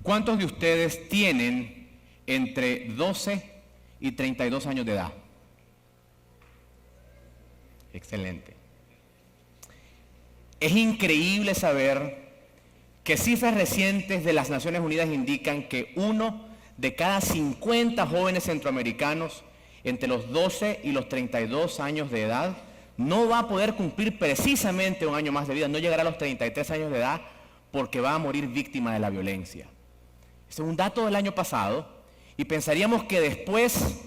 ¿Cuántos de ustedes tienen entre 12 y 32 años de edad? Excelente. Es increíble saber que cifras recientes de las Naciones Unidas indican que 1 de cada 50 jóvenes centroamericanos entre los 12 y los 32 años de edad no va a poder cumplir precisamente un año más de vida, no llegará a los 33 años de edad porque va a morir víctima de la violencia. Ese es un dato del año pasado y pensaríamos que después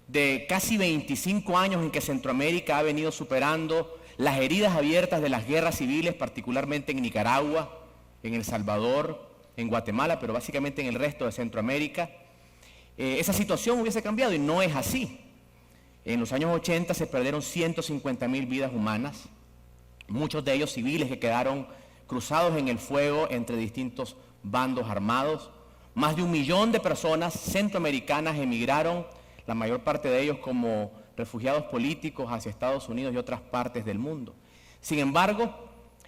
de casi 25 años en que Centroamérica ha venido superando las heridas abiertas de las guerras civiles, particularmente en Nicaragua, en El Salvador, en Guatemala, pero básicamente en el resto de Centroamérica, esa situación hubiese cambiado y no es así. En los años 80 se perdieron 150,000 vidas humanas, muchos de ellos civiles que quedaron cruzados en el fuego entre distintos bandos armados. Más de 1 millón de personas centroamericanas emigraron, la mayor parte de ellos como refugiados políticos hacia Estados Unidos y otras partes del mundo. Sin embargo,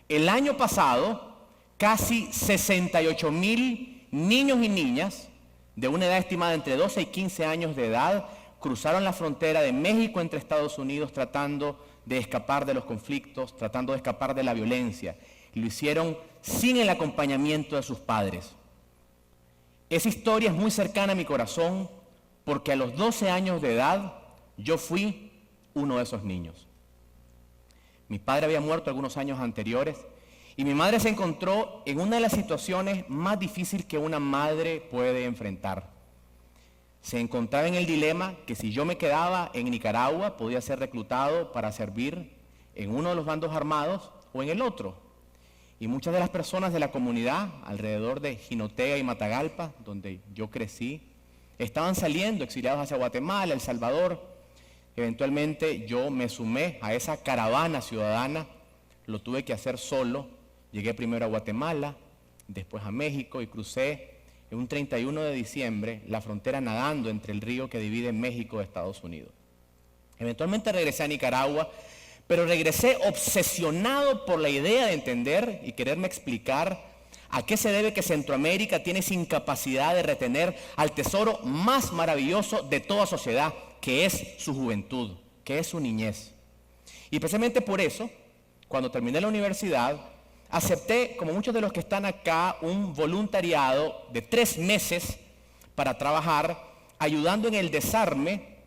el año pasado, casi 68,000 niños y niñas de una edad estimada entre 12 y 15 años de edad cruzaron la frontera de México entre Estados Unidos tratando de escapar de los conflictos, tratando de escapar de la violencia. Lo hicieron sin el acompañamiento de sus padres. Esa historia es muy cercana a mi corazón porque a los 12 años de edad yo fui uno de esos niños. Mi padre había muerto algunos años anteriores y mi madre se encontró en una de las situaciones más difíciles que una madre puede enfrentar. Se encontraba en el dilema que si yo me quedaba en Nicaragua podía ser reclutado para servir en uno de los bandos armados o en el otro. Y muchas de las personas de la comunidad alrededor de Jinotega y Matagalpa, donde yo crecí, estaban saliendo exiliados hacia Guatemala, El Salvador. Eventualmente yo me sumé a esa caravana ciudadana, lo tuve que hacer solo. Llegué primero a Guatemala, después a México y crucé en un 31 de diciembre la frontera nadando entre el río que divide México de Estados Unidos. Eventualmente regresé a Nicaragua, pero regresé obsesionado por la idea de entender y quererme explicar a qué se debe que Centroamérica tiene esa incapacidad de retener al tesoro más maravilloso de toda sociedad, que es su juventud, que es su niñez. Y precisamente por eso, cuando terminé la universidad, acepté, como muchos de los que están acá, un voluntariado de 3 meses para trabajar ayudando en el desarme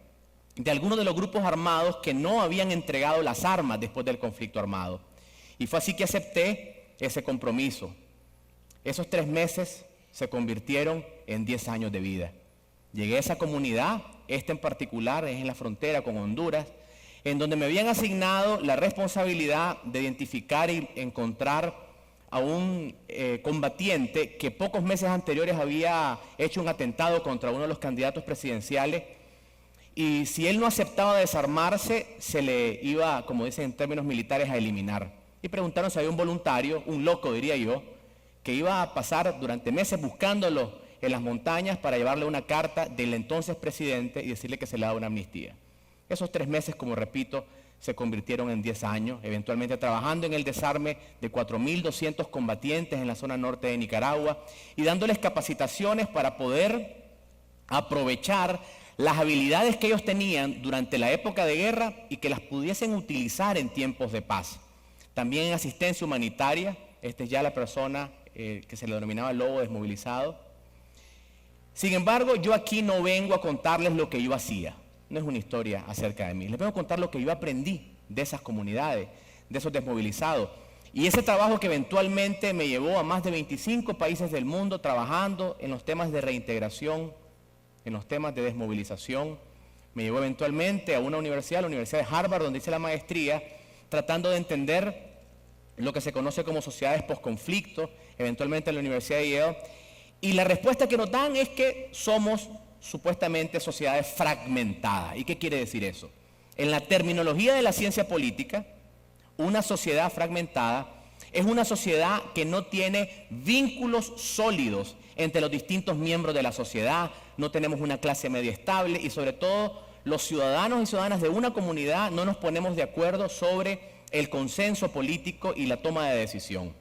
de algunos de los grupos armados que no habían entregado las armas después del conflicto armado. Y fue así que acepté ese compromiso. Esos 3 meses se convirtieron en 10 años de vida. Llegué a esa comunidad, esta en particular es en la frontera con Honduras, en donde me habían asignado la responsabilidad de identificar y encontrar a un combatiente que pocos meses anteriores había hecho un atentado contra uno de los candidatos presidenciales, y si él no aceptaba desarmarse, se le iba, como dicen en términos militares, a eliminar. Y preguntaron si había un voluntario, un loco diría yo, que iba a pasar durante meses buscándolo en las montañas para llevarle una carta del entonces presidente y decirle que se le daba una amnistía. Esos 3 meses, como repito, se convirtieron en 10 años, eventualmente trabajando en el desarme de 4,200 combatientes en la zona norte de Nicaragua y dándoles capacitaciones para poder aprovechar las habilidades que ellos tenían durante la época de guerra y que las pudiesen utilizar en tiempos de paz. También en asistencia humanitaria, esta es ya la persona que se le denominaba el lobo desmovilizado. Sin embargo, yo aquí no vengo a contarles lo que yo hacía. No es una historia acerca de mí. Les vengo a contar lo que yo aprendí de esas comunidades, de esos desmovilizados. Y ese trabajo que eventualmente me llevó a más de 25 países del mundo trabajando en los temas de reintegración, en los temas de desmovilización. Me llevó eventualmente a una universidad, la Universidad de Harvard, donde hice la maestría, tratando de entender lo que se conoce como sociedades posconflicto, eventualmente en la Universidad de Yale. Y la respuesta que nos dan es que somos supuestamente sociedades fragmentadas. ¿Y qué quiere decir eso? En la terminología de la ciencia política, una sociedad fragmentada es una sociedad que no tiene vínculos sólidos entre los distintos miembros de la sociedad, no tenemos una clase media estable y sobre todo los ciudadanos y ciudadanas de una comunidad no nos ponemos de acuerdo sobre el consenso político y la toma de decisión.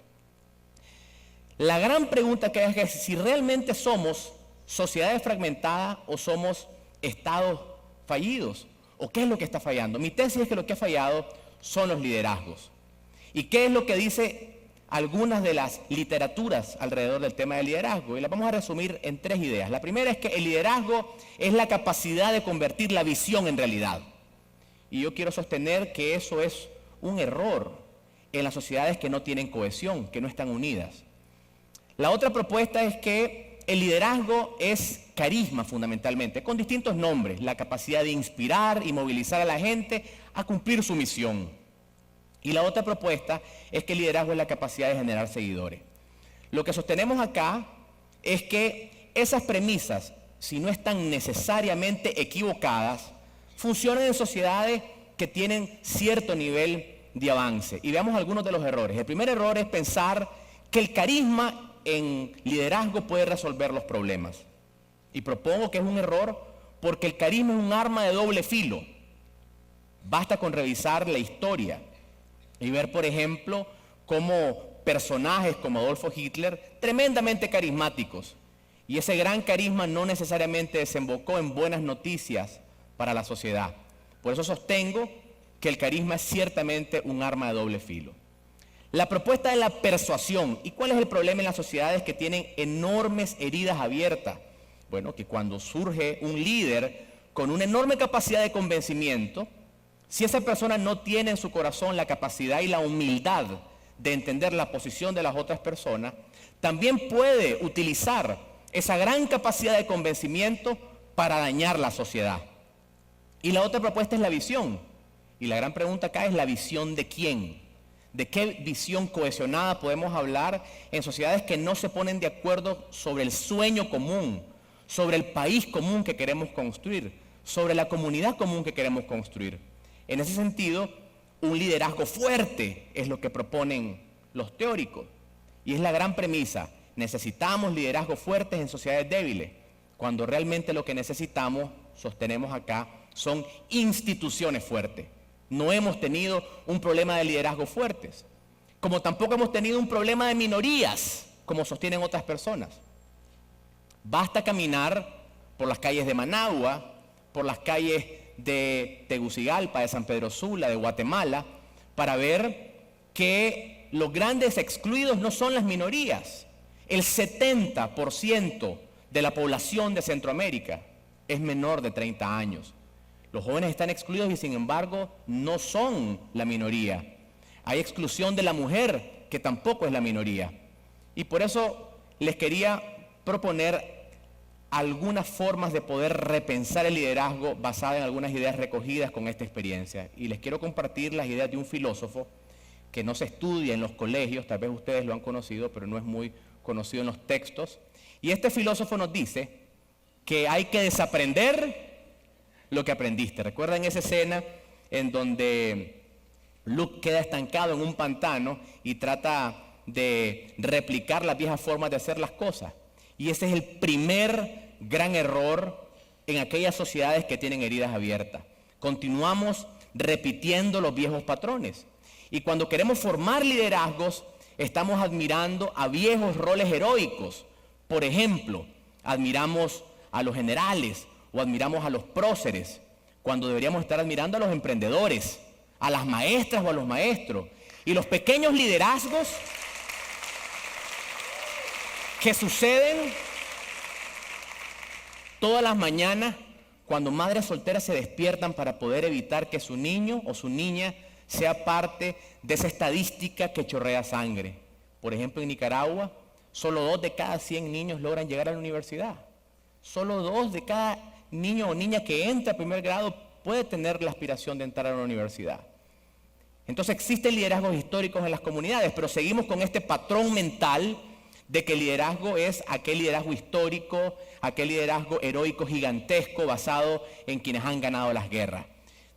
La gran pregunta que hay es que si realmente somos sociedades fragmentadas o somos estados fallidos, o qué es lo que está fallando. Mi tesis es que lo que ha fallado son los liderazgos. ¿Y qué es lo que dice algunas de las literaturas alrededor del tema del liderazgo? Y las vamos a resumir en 3 ideas. La primera es que el liderazgo es la capacidad de convertir la visión en realidad. Y yo quiero sostener que eso es un error en las sociedades que no tienen cohesión, que no están unidas. La otra propuesta es que el liderazgo es carisma fundamentalmente, con distintos nombres, la capacidad de inspirar y movilizar a la gente a cumplir su misión. Y la otra propuesta es que el liderazgo es la capacidad de generar seguidores. Lo que sostenemos acá es que esas premisas, si no están necesariamente equivocadas, funcionan en sociedades que tienen cierto nivel de avance. Y veamos algunos de los errores. El primer error es pensar que el carisma en liderazgo puede resolver los problemas. Y propongo que es un error porque el carisma es un arma de doble filo. Basta con revisar la historia y ver, por ejemplo, cómo personajes como Adolfo Hitler, tremendamente carismáticos, y ese gran carisma no necesariamente desembocó en buenas noticias para la sociedad. Por eso sostengo que el carisma es ciertamente un arma de doble filo. La propuesta de la persuasión. ¿Y cuál es el problema en las sociedades que tienen enormes heridas abiertas? Bueno, que cuando surge un líder con una enorme capacidad de convencimiento, si esa persona no tiene en su corazón la capacidad y la humildad de entender la posición de las otras personas, también puede utilizar esa gran capacidad de convencimiento para dañar la sociedad. Y la otra propuesta es la visión. Y la gran pregunta acá es: ¿la visión de quién? ¿De qué visión cohesionada podemos hablar en sociedades que no se ponen de acuerdo sobre el sueño común, sobre el país común que queremos construir, sobre la comunidad común que queremos construir? En ese sentido, un liderazgo fuerte es lo que proponen los teóricos. Y es la gran premisa: necesitamos liderazgos fuertes en sociedades débiles, cuando realmente lo que necesitamos, sostenemos acá, son instituciones fuertes. No hemos tenido un problema de liderazgo fuertes, como tampoco hemos tenido un problema de minorías, como sostienen otras personas. Basta caminar por las calles de Managua, por las calles de Tegucigalpa, de San Pedro Sula, de Guatemala, para ver que los grandes excluidos no son las minorías. El 70% de la población de Centroamérica es menor de 30 años. Los jóvenes están excluidos y sin embargo no son la minoría. Hay exclusión de la mujer, que tampoco es la minoría. Y por eso les quería proponer algunas formas de poder repensar el liderazgo basada en algunas ideas recogidas con esta experiencia. Y les quiero compartir las ideas de un filósofo que no se estudia en los colegios, tal vez ustedes lo han conocido, pero no es muy conocido en los textos. Y este filósofo nos dice que hay que desaprender lo que aprendiste. ¿Recuerdan esa escena en donde Luke queda estancado en un pantano y trata de replicar las viejas formas de hacer las cosas? Y ese es el primer gran error en aquellas sociedades que tienen heridas abiertas. Continuamos repitiendo los viejos patrones. Y cuando queremos formar liderazgos, estamos admirando a viejos roles heroicos. Por ejemplo, admiramos a los generales o admiramos a los próceres, cuando deberíamos estar admirando a los emprendedores, a las maestras o a los maestros. Y los pequeños liderazgos que suceden todas las mañanas cuando madres solteras se despiertan para poder evitar que su niño o su niña sea parte de esa estadística que chorrea sangre. Por ejemplo, en Nicaragua, solo 2 de cada 100 niños logran llegar a la universidad. Solo 2 de cada niño o niña que entra a primer grado puede tener la aspiración de entrar a la universidad. Entonces existen liderazgos históricos en las comunidades, pero seguimos con este patrón mental de que el liderazgo es aquel liderazgo histórico, aquel liderazgo heroico gigantesco basado en quienes han ganado las guerras.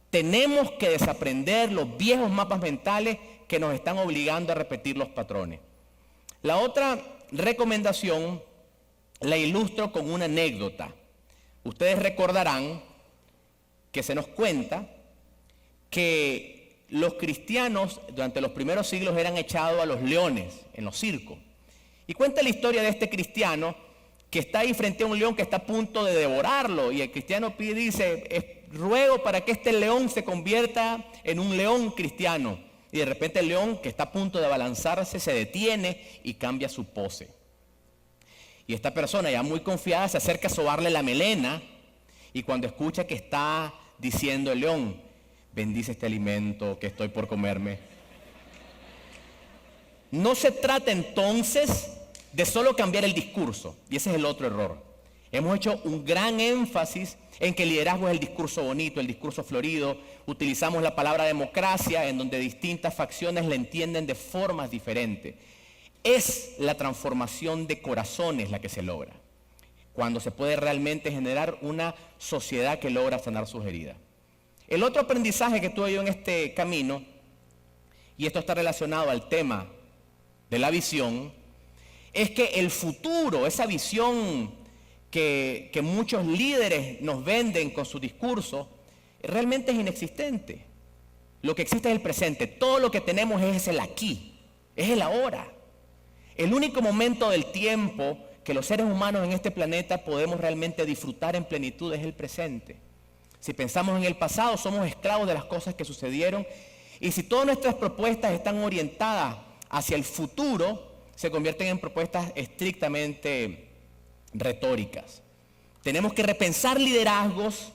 Tenemos que desaprender los viejos mapas mentales que nos están obligando a repetir los patrones. La otra recomendación la ilustro con una anécdota. Ustedes recordarán que se nos cuenta que los cristianos durante los primeros siglos eran echados a los leones en los circos. Y cuenta la historia de este cristiano que está ahí frente a un león que está a punto de devorarlo. Y el cristiano pide, dice, ruego para que este león se convierta en un león cristiano. Y de repente el león, que está a punto de abalanzarse, se detiene y cambia su pose. Y esta persona, ya muy confiada, se acerca a sobarle la melena. Y cuando escucha que está diciendo el león, bendice este alimento que estoy por comerme. No se trata entonces de solo cambiar el discurso, y ese es el otro error. Hemos hecho un gran énfasis en que el liderazgo es el discurso bonito, el discurso florido. Utilizamos la palabra democracia, en donde distintas facciones la entienden de formas diferentes. Es la transformación de corazones la que se logra, cuando se puede realmente generar una sociedad que logra sanar sus heridas. El otro aprendizaje que tuve yo en este camino, y esto está relacionado al tema de la visión, es que el futuro, esa visión que muchos líderes nos venden con su discurso, realmente es inexistente. Lo que existe es el presente. Todo lo que tenemos es el aquí, es el ahora. El único momento del tiempo que los seres humanos en este planeta podemos realmente disfrutar en plenitud es el presente. Si pensamos en el pasado, somos esclavos de las cosas que sucedieron, y si todas nuestras propuestas están orientadas hacia el futuro, se convierten en propuestas estrictamente retóricas. Tenemos que repensar liderazgos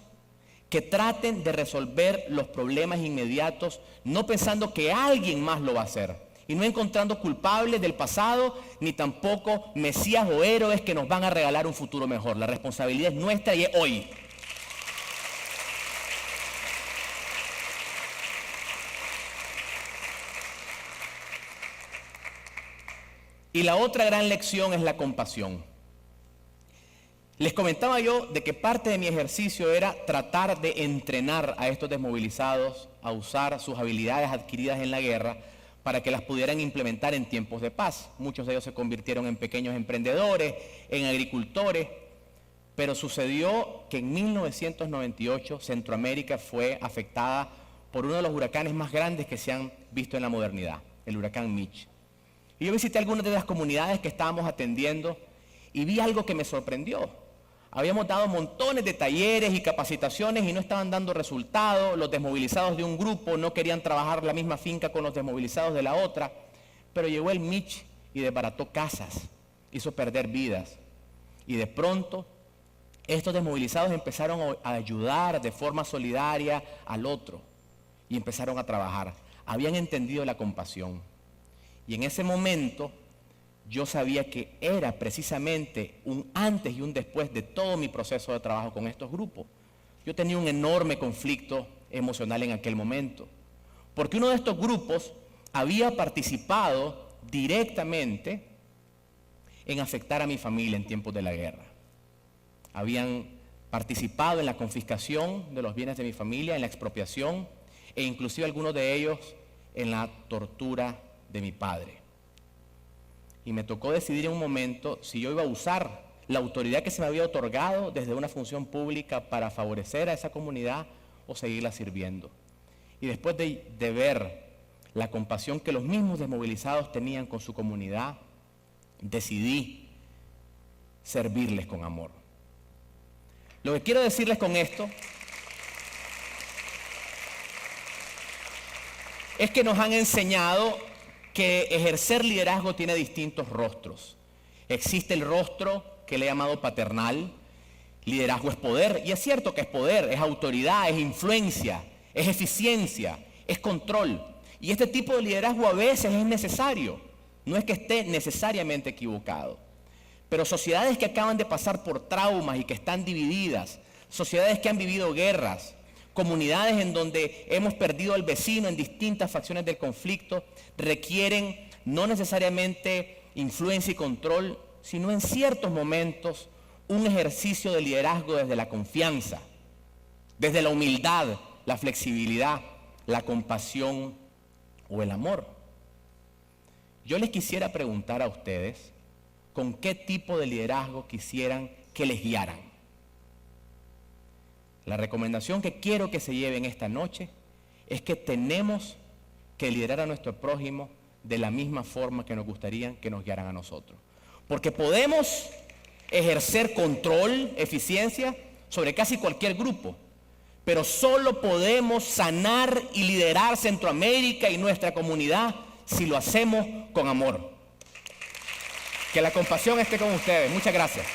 que traten de resolver los problemas inmediatos, no pensando que alguien más lo va a hacer, y no encontrando culpables del pasado, ni tampoco mesías o héroes que nos van a regalar un futuro mejor. La responsabilidad es nuestra y es hoy. Y la otra gran lección es la compasión. Les comentaba yo de que parte de mi ejercicio era tratar de entrenar a estos desmovilizados a usar sus habilidades adquiridas en la guerra para que las pudieran implementar en tiempos de paz. Muchos de ellos se convirtieron en pequeños emprendedores, en agricultores, pero sucedió que en 1998 Centroamérica fue afectada por uno de los huracanes más grandes que se han visto en la modernidad, el huracán Mitch. Y yo visité algunas de las comunidades que estábamos atendiendo y vi algo que me sorprendió. Habíamos dado montones de talleres y capacitaciones y no estaban dando resultados. Los desmovilizados de un grupo no querían trabajar la misma finca con los desmovilizados de la otra. Pero llegó el Mitch y desbarató casas, hizo perder vidas. Y de pronto, estos desmovilizados empezaron a ayudar de forma solidaria al otro y empezaron a trabajar. Habían entendido la compasión. Y en ese momento yo sabía que era precisamente un antes y un después de todo mi proceso de trabajo con estos grupos. Yo tenía un enorme conflicto emocional en aquel momento, porque uno de estos grupos había participado directamente en afectar a mi familia en tiempos de la guerra. Habían participado en la confiscación de los bienes de mi familia, en la expropiación, e inclusive algunos de ellos en la tortura de mi padre. Y me tocó decidir en un momento si yo iba a usar la autoridad que se me había otorgado desde una función pública para favorecer a esa comunidad o seguirla sirviendo. Y después de ver la compasión que los mismos desmovilizados tenían con su comunidad, decidí servirles con amor. Lo que quiero decirles con esto es que nos han enseñado que ejercer liderazgo tiene distintos rostros. Existe el rostro que le he llamado paternal. Liderazgo es poder, y es cierto que es poder, es autoridad, es influencia, es eficiencia, es control. Y este tipo de liderazgo a veces es necesario, no es que esté necesariamente equivocado. Pero sociedades que acaban de pasar por traumas y que están divididas, sociedades que han vivido guerras, comunidades en donde hemos perdido al vecino en distintas facciones del conflicto, requieren no necesariamente influencia y control, sino en ciertos momentos un ejercicio de liderazgo desde la confianza, desde la humildad, la flexibilidad, la compasión o el amor. Yo les quisiera preguntar a ustedes, ¿con qué tipo de liderazgo quisieran que les guiaran? La recomendación que quiero que se lleven esta noche es que tenemos que liderar a nuestro prójimo de la misma forma que nos gustaría que nos guiaran a nosotros. porque podemos ejercer control, eficiencia sobre casi cualquier grupo, pero solo podemos sanar y liderar Centroamérica y nuestra comunidad si lo hacemos con amor. Que la compasión esté con ustedes. Muchas gracias.